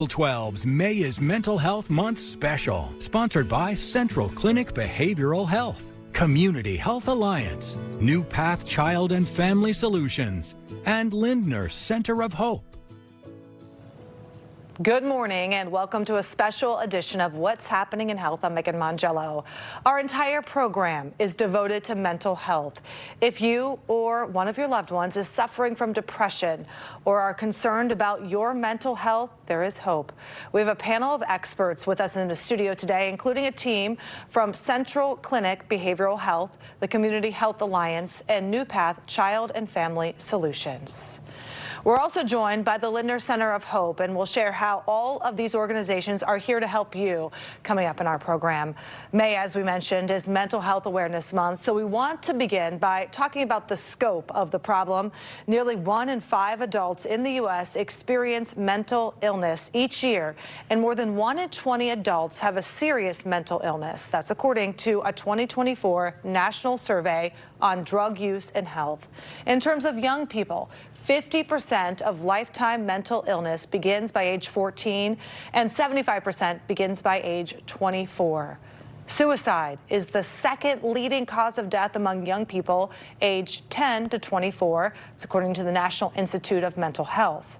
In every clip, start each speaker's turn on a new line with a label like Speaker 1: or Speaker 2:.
Speaker 1: 12's May is Mental Health Month special, sponsored by Central Clinic Behavioral Health, Community Health Alliance, New Path Child and Family Solutions, and Lindner Center of Hope.
Speaker 2: Good morning and welcome to a special edition of What's Happening in Health. I'm Megan Mongello. Our entire program is devoted to mental health. If you or one of your loved ones is suffering from depression or are concerned about your mental health, there is hope. We have a panel of experts with us in the studio today, including a team from Central Clinic Behavioral Health, the Community Health Alliance, and New Path Child and Family Solutions. We're also joined by the Lindner Center of Hope, and we'll share how all of these organizations are here to help you coming up in our program. May, as we mentioned, is Mental Health Awareness Month, so we want to begin by talking about the scope of the problem. Nearly 1 in 5 adults in the U.S. experience mental illness each year, and more than 1 in 20 adults have a serious mental illness. That's according to a 2024 national survey on drug use and health. In terms of young people, 50% of lifetime mental illness begins by age 14 and 75% begins by age 24. Suicide is the second leading cause of death among young people aged 10 to 24. It's according to the National Institute of Mental Health.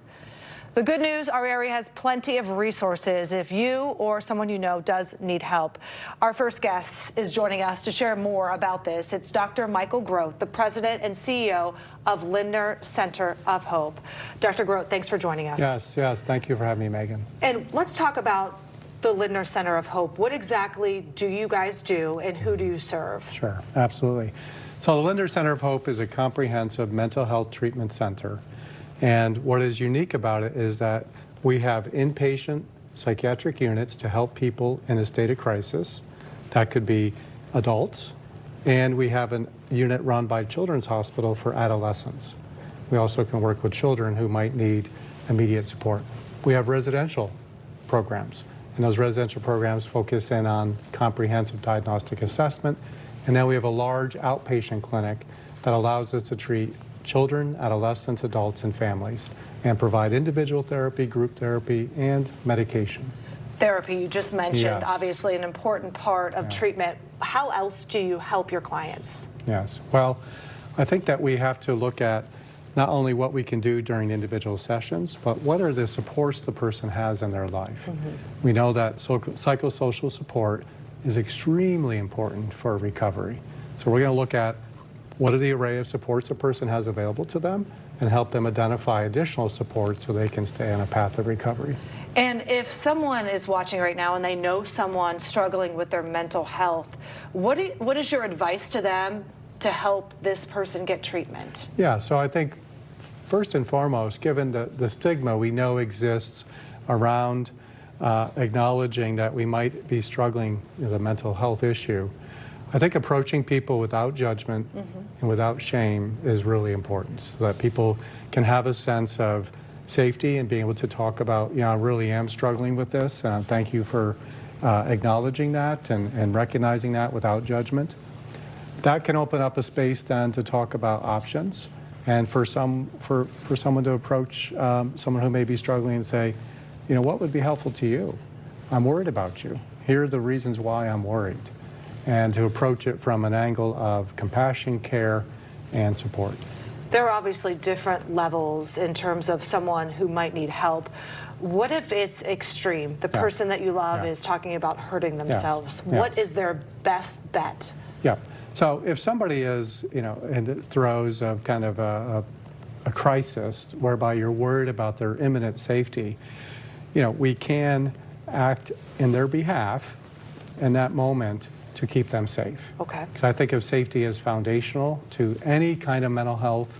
Speaker 2: The good news, our area has plenty of resources if you or someone you know does need help. Our first guest is joining us to share more about this. It's Dr. Michael Groat, the president and CEO of Lindner Center of Hope. Dr. Groat, thanks for joining us.
Speaker 3: Yes, thank you for having me, Megan.
Speaker 2: And let's talk about the Lindner Center of Hope. What exactly do you guys do and who do you serve?
Speaker 3: Sure, absolutely. So the Lindner Center of Hope is a comprehensive mental health treatment center. And what is unique about it is that we have inpatient psychiatric units to help people in a state of crisis. That could be adults. And we have a unit run by Children's Hospital for adolescents. We also can work with children who might need immediate support. We have residential programs, and those residential programs focus in on comprehensive diagnostic assessment. And then we have a large outpatient clinic that allows us to treat children, adolescents, adults, and families, and provide individual therapy, group therapy, and medication.
Speaker 2: Therapy, you just mentioned,
Speaker 3: Yes.
Speaker 2: obviously an important part of treatment. How else do you help your clients?
Speaker 3: Yes, well, I think that we have to look at not only what we can do during individual sessions, but what are the supports the person has in their life. We know that psychosocial support is extremely important for recovery. So we're going to look at what are the array of supports a person has available to them and help them identify additional support so they can stay on a path of recovery.
Speaker 2: And if someone is watching right now and they know someone struggling with their mental health, what is your advice to them to help this person get treatment?
Speaker 3: Yeah, so I think first and foremost, given the stigma we know exists around acknowledging that we might be struggling with a mental health issue, I think approaching people without judgment and without shame is really important, so that people can have a sense of safety and being able to talk about, I really am struggling with this, and thank you for acknowledging that and recognizing that without judgment. That can open up a space then to talk about options, and for someone to approach someone who may be struggling and say, what would be helpful to you? I'm worried about you. Here are the reasons why I'm worried. And to approach it from an angle of compassion, care, and support.
Speaker 2: There are obviously different levels in terms of someone who might need help. What if it's extreme? The person that you love is talking about hurting themselves.
Speaker 3: Yes.
Speaker 2: What is their best bet?
Speaker 3: Yeah. So if somebody is, in the throes of kind of a crisis whereby you're worried about their imminent safety, we can act in their behalf in that moment to keep them safe.
Speaker 2: Okay.
Speaker 3: Because I think of safety as foundational to any kind of mental health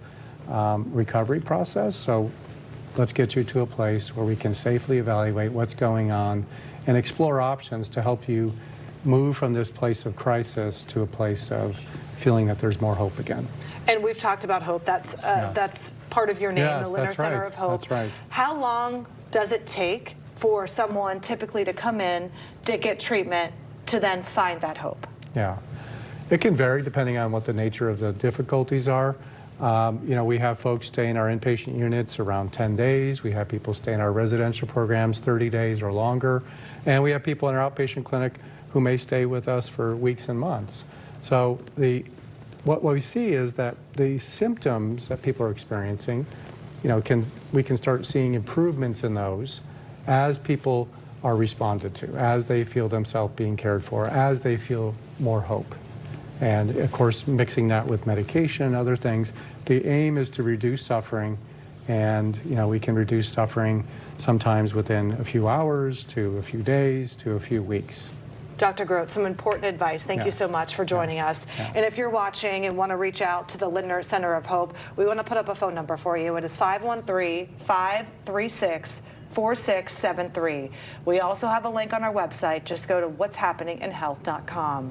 Speaker 3: recovery process. So let's get you to a place where we can safely evaluate what's going on and explore options to help you move from this place of crisis to a place of feeling that there's more hope again.
Speaker 2: And we've talked about hope. That's part of your name,
Speaker 3: Yes,
Speaker 2: the Lindner
Speaker 3: that's
Speaker 2: Center
Speaker 3: right.
Speaker 2: of Hope.
Speaker 3: That's right.
Speaker 2: How long does it take for someone typically to come in to get treatment to then find that hope?
Speaker 3: Yeah, it can vary depending on what the nature of the difficulties are. We have folks stay in our inpatient units around 10 days. We have people stay in our residential programs 30 days or longer. And we have people in our outpatient clinic who may stay with us for weeks and months. So what we see is that the symptoms that people are experiencing, we can start seeing improvements in those as people are responded to, as they feel themselves being cared for, as they feel more hope. And of course, mixing that with medication and other things, the aim is to reduce suffering. And we can reduce suffering sometimes within a few hours to a few days to a few weeks.
Speaker 2: Dr. Groat, some important advice. Thank you so much for joining us.
Speaker 3: Yeah.
Speaker 2: And if you're watching and want to reach out to the Lindner Center of Hope, we want to put up a phone number for you. It is 513-536-4673. We also have a link on our website. Just go to what'shappeninginhealth.com.